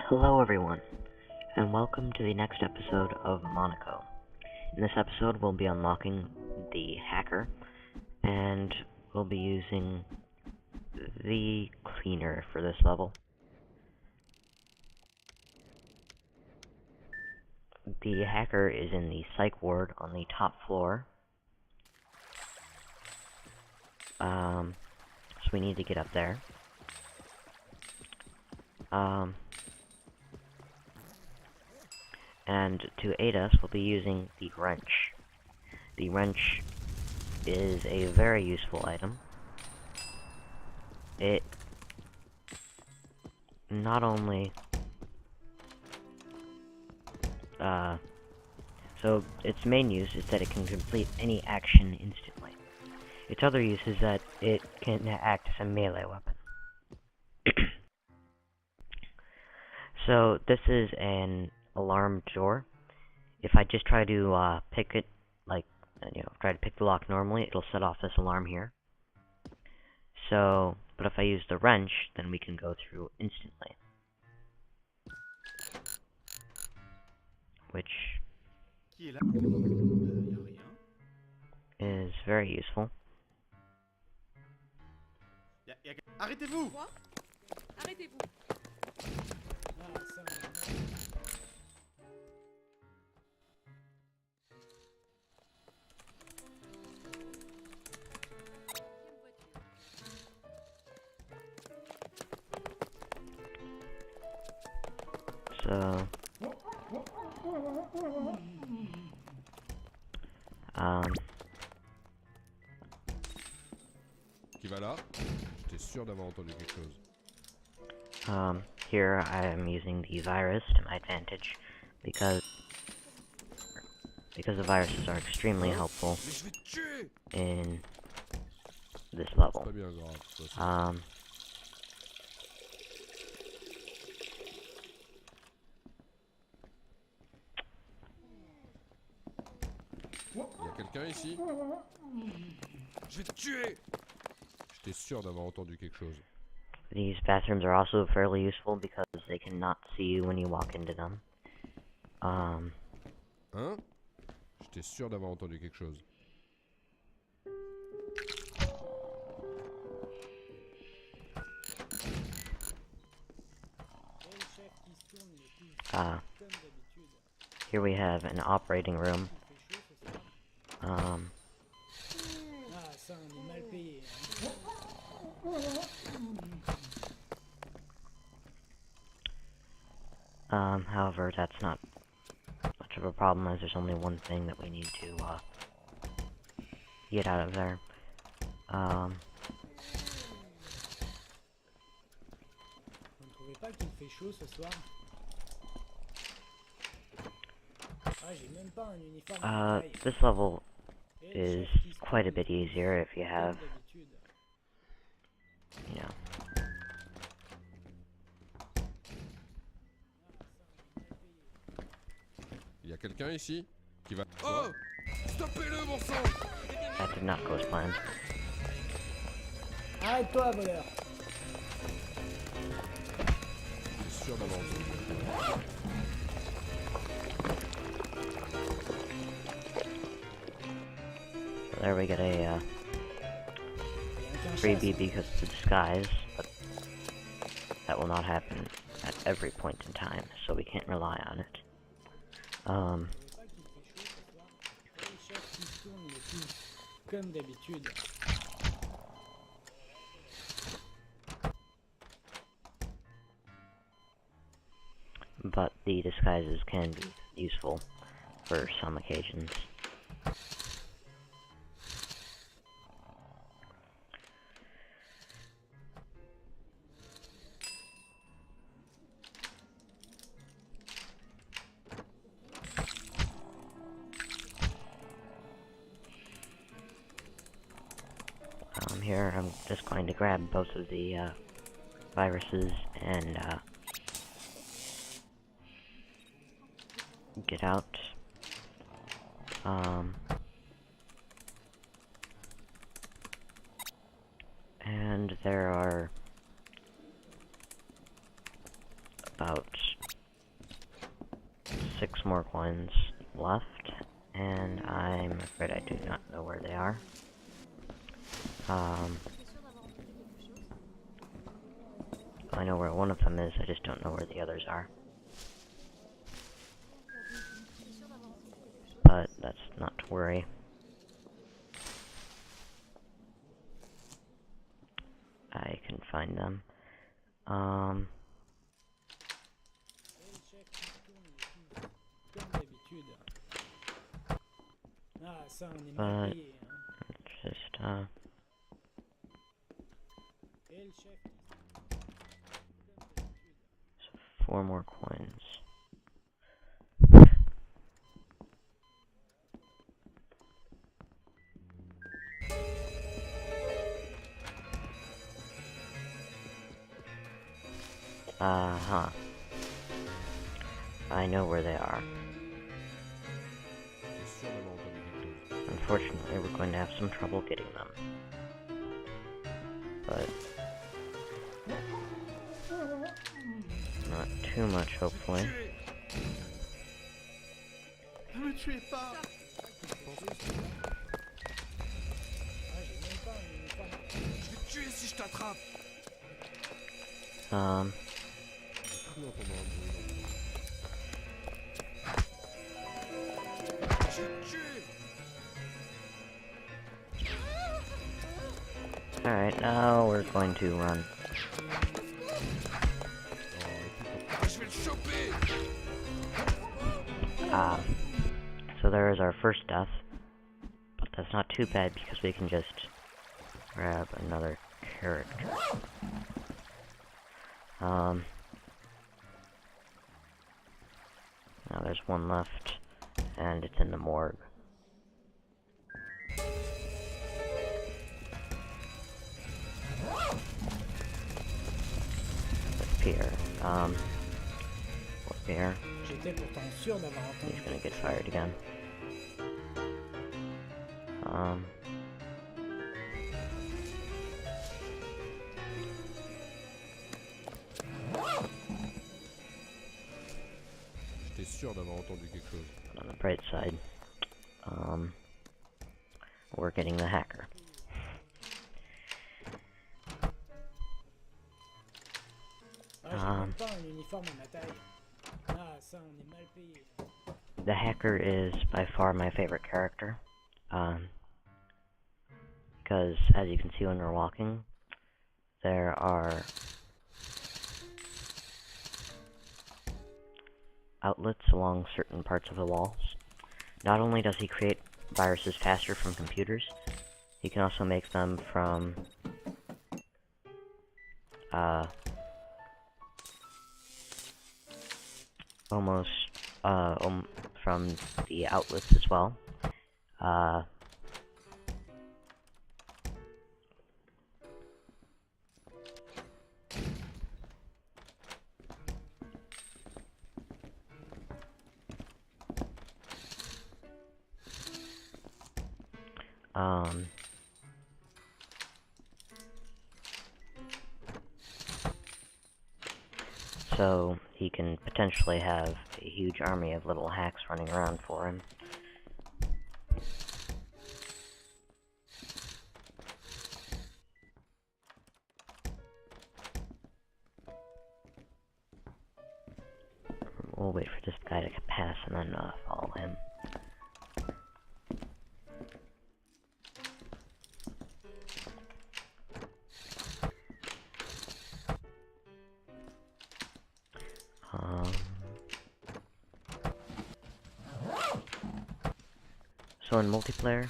Hello everyone, and welcome to the next episode of Monaco. In this episode, we'll be unlocking the hacker, and we'll be using the cleaner for this level. The hacker is in the psych ward on the top floor. So we need to get up there. And to aid us, we'll be using the wrench. The wrench is a very useful item. It not only so its main use is that it can complete any action instantly. Its other use is that it can act as a melee weapon. So this is an alarm door. If I just try to pick it, try to pick the lock normally, it'll set off this alarm here. So, but if I use the wrench, then we can go through instantly. Which is very useful. Arrêtez-vous! Quoi? Arrêtez-vous! So, Qui va là? J'étais sûr d'avoir entendu quelque chose. Here I am using the virus to my advantage because the viruses are extremely helpful Mais je vais te tuer! in this level. Pas bien grave. Ça, y a quelqu'un ici? Je vais te tuer! J'étais sûr d'avoir entendu quelque chose. These bathrooms are also fairly useful because they cannot see you when you walk into them. Hein? J'étais sûr d'avoir entendu quelque chose. Here we have an operating room. However, that's not much of a problem as there's only one thing that we need to get out of there. This level is quite a bit easier if you have, you know. Y a quelqu'un ici? Qui va... Oh! Stoppez-le, bon sang! That did not go as planned. Arrête-toi, voleur! J'étais sûr d'avoir entendu quelque chose. So there we get a freebie because it's a disguise, but that will not happen at every point in time, so we can't rely on it. Comme d'habitude. But the disguises can be useful for some occasions. Here I'm just going to grab both of the viruses and get out. And there are about some more coins left, and I'm afraid I do not know where they are. I know where one of them is, I just don't know where the others are. But that's not to worry. I can find them. Et le chef qui tourne, comme d'habitude. Ah, ça, on est mal payé, hein. Just, Et le chef qui so 4 more coins. Uh-huh. I know where they are. T'es sûr d'avoir entendu quelque chose? Unfortunately, we're going to have some trouble getting them. But not too much, hopefully. Ne me tuez pas! Ah, j'ai même pas un uniforme. Je vais te tuer si je t'attrape! J'ai cru entendre un bruit dans le dos. Je vais te tuer! Alright, now we're going to run. Ah, je vais le choper! So there is our first death. But that's not too bad because we can just grab another character. Now there's one left, and it's in the morgue. That's Pierre. Poor Pierre. J'étais pourtant sûr d'avoir entendu. He's gonna get fired again. J'étais sûr d'avoir entendu quelque chose. On the bright side, we're getting the hacker. Ah, j'ai même pas un uniforme à ma taille. Ah, ça, on est mal payé. The hacker is by far my favorite character, because as you can see when we're walking, there are outlets along certain parts of the walls. Not only does he create viruses faster from computers, he can also make them from almost from the outlets as well. So he can potentially have a huge army of little hacks running around for him. We'll wait for this guy to pass and then follow him. So in multiplayer,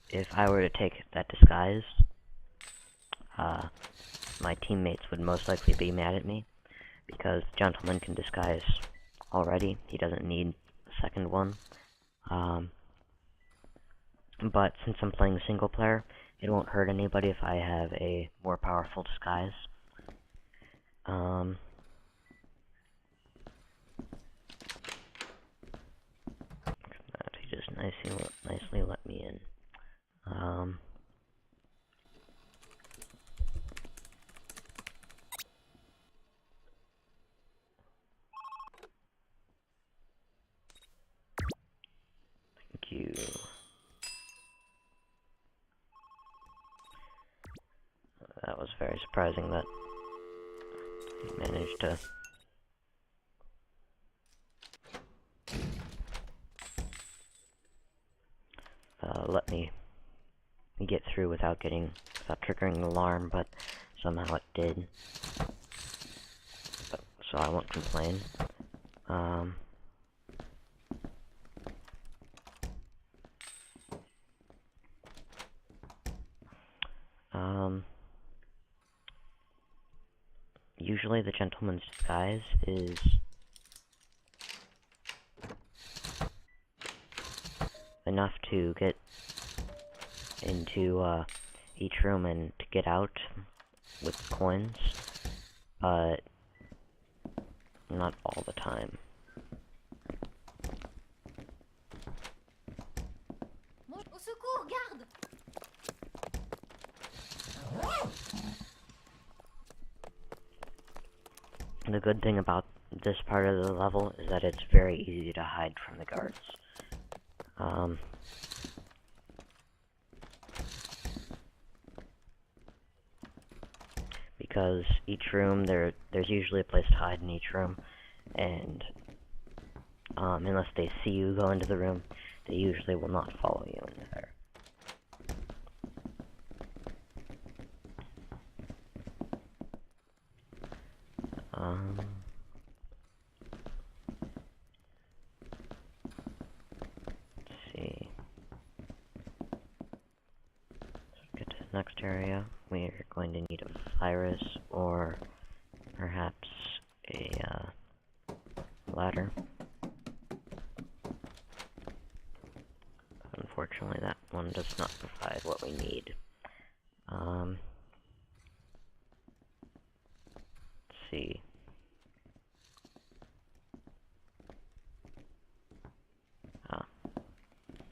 if I were to take that disguise, my teammates would most likely be mad at me, because the gentleman can disguise already. He doesn't need a second one. But since I'm playing single player, it won't hurt anybody if I have a more powerful disguise. He just nicely let me in. It's very surprising that he managed to let me get through without triggering the alarm, but somehow it did. So I won't complain. Usually the gentleman's disguise is enough to get into each room and to get out with coins, but not all the time. Au secours, garde! The good thing about this part of the level is that it's very easy to hide from the guards. Because each room, there's usually a place to hide in each room, and unless they see you go into the room, they usually will not follow you into there. Let's see. Let's get to the next area. We're going to need a virus or perhaps a ladder. Unfortunately, that one does not provide what we need. Let's see.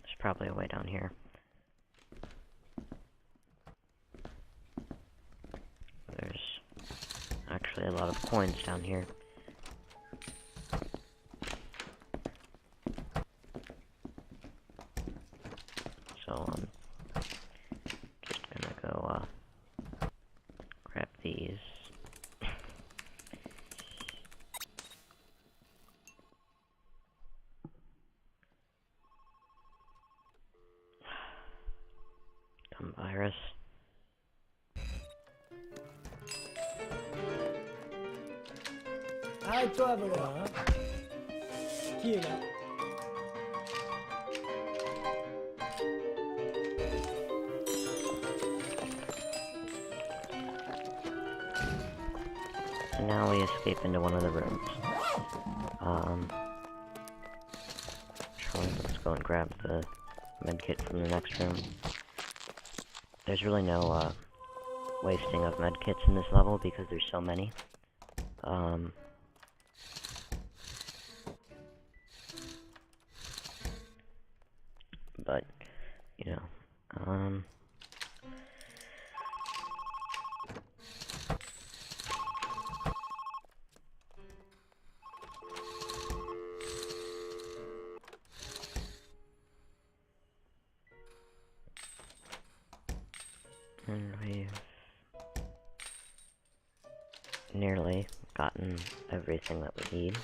There's probably a way down here. There's actually a lot of coins down here. So I'm just gonna go grab these. Dumb virus. Arrête-toi, voleur, hein. Qui est là? And now we escape into one of the rooms. Let's go and grab the medkit from the next room. There's really no wasting of medkits in this level because there's so many. But, you know, and we've nearly gotten everything that we need.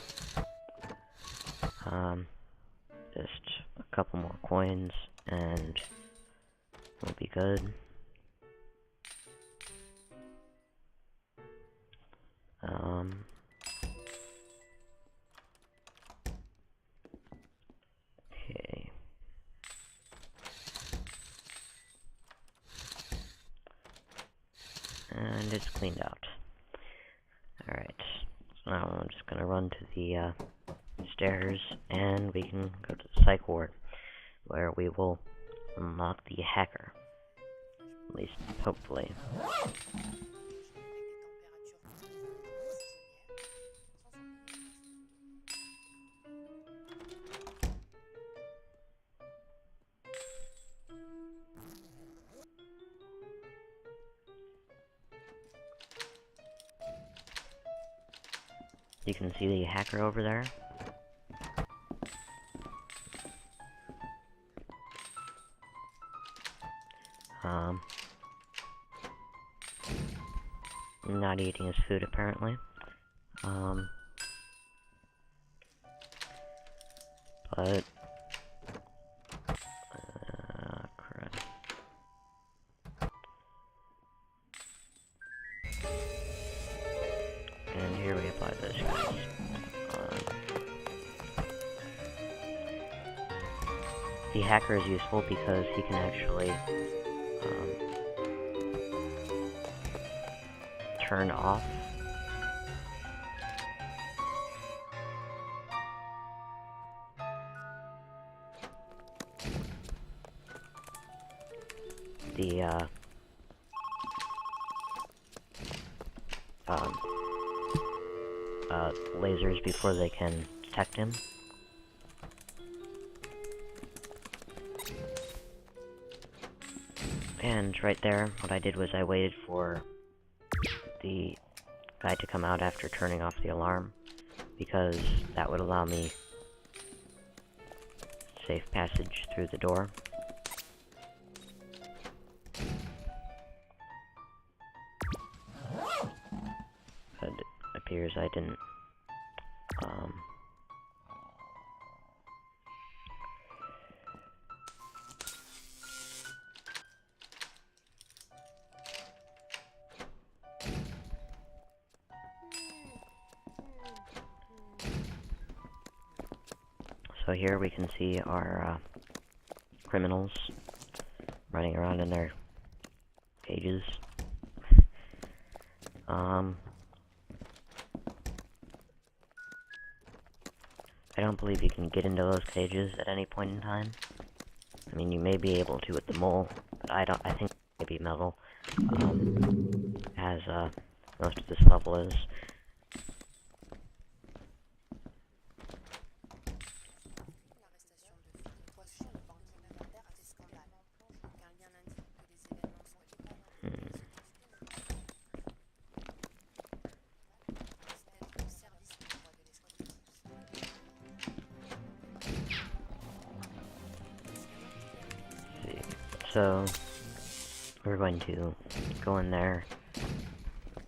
Just a couple more coins and we'll be good. Okay. And it's cleaned out. Alright, so now I'm just gonna run to the stairs and we can go to the psych ward where we will unlock the hacker. At least, hopefully. You can see the hacker over there. not eating his food, apparently. But... crap. And here we apply those guys. The hacker is useful because he can actually turn off the lasers before they can detect him. And right there, what I did was I waited for the guy to come out after turning off the alarm, because that would allow me safe passage through the door. But it appears I didn't, So here we can see our criminals running around in their cages. I don't believe you can get into those cages at any point in time. I mean, you may be able to with the mole, but I think maybe metal, as most of this level is. So, we're going to go in there,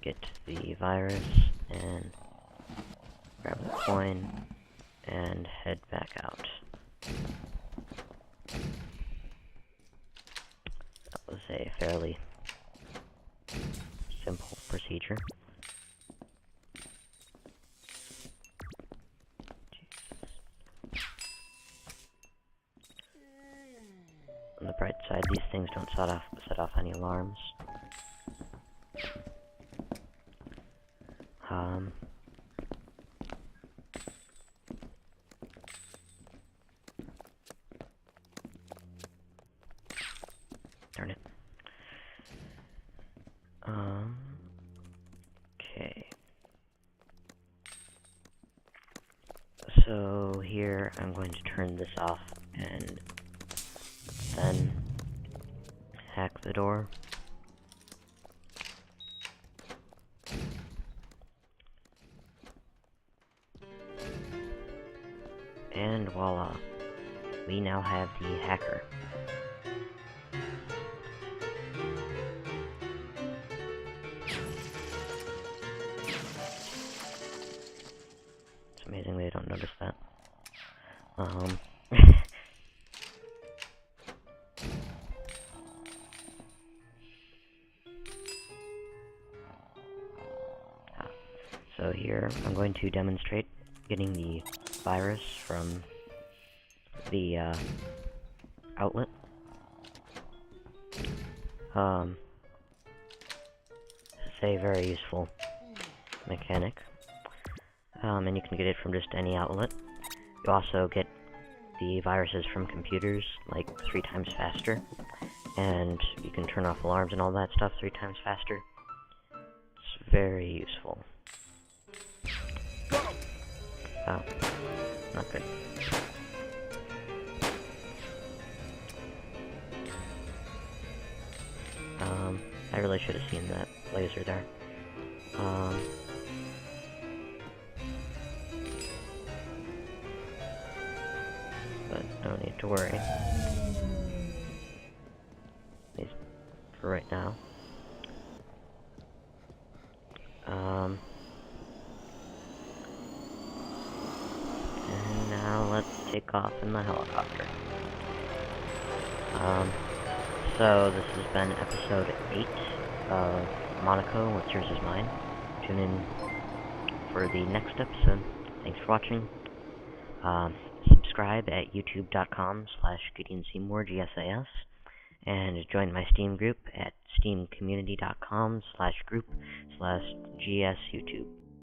get the virus, and grab the coin, and head back out. That was a fairly simple procedure. On the bright side, these things don't set off any alarms. Darn it. Okay. So here, I'm going to turn this off and then hack the door. And voila, we now have the hacker. It's amazing they don't notice that. So here, I'm going to demonstrate getting the virus from the outlet. It's a very useful mechanic. And you can get it from just any outlet. You also get the viruses from computers, like 3 times faster. And you can turn off alarms and all that stuff 3 times faster. It's very useful. Oh, not good. I really should have seen that laser there. But no need to worry. At least for right now. take off in the helicopter. So this has been episode 8 of Monaco, What's Yours Is Mine. Tune in for the next episode. Thanks for watching. Subscribe at youtube.com/Gideon Seymour, GSAS, and join my Steam group at steamcommunity.com/group/GSYouTube.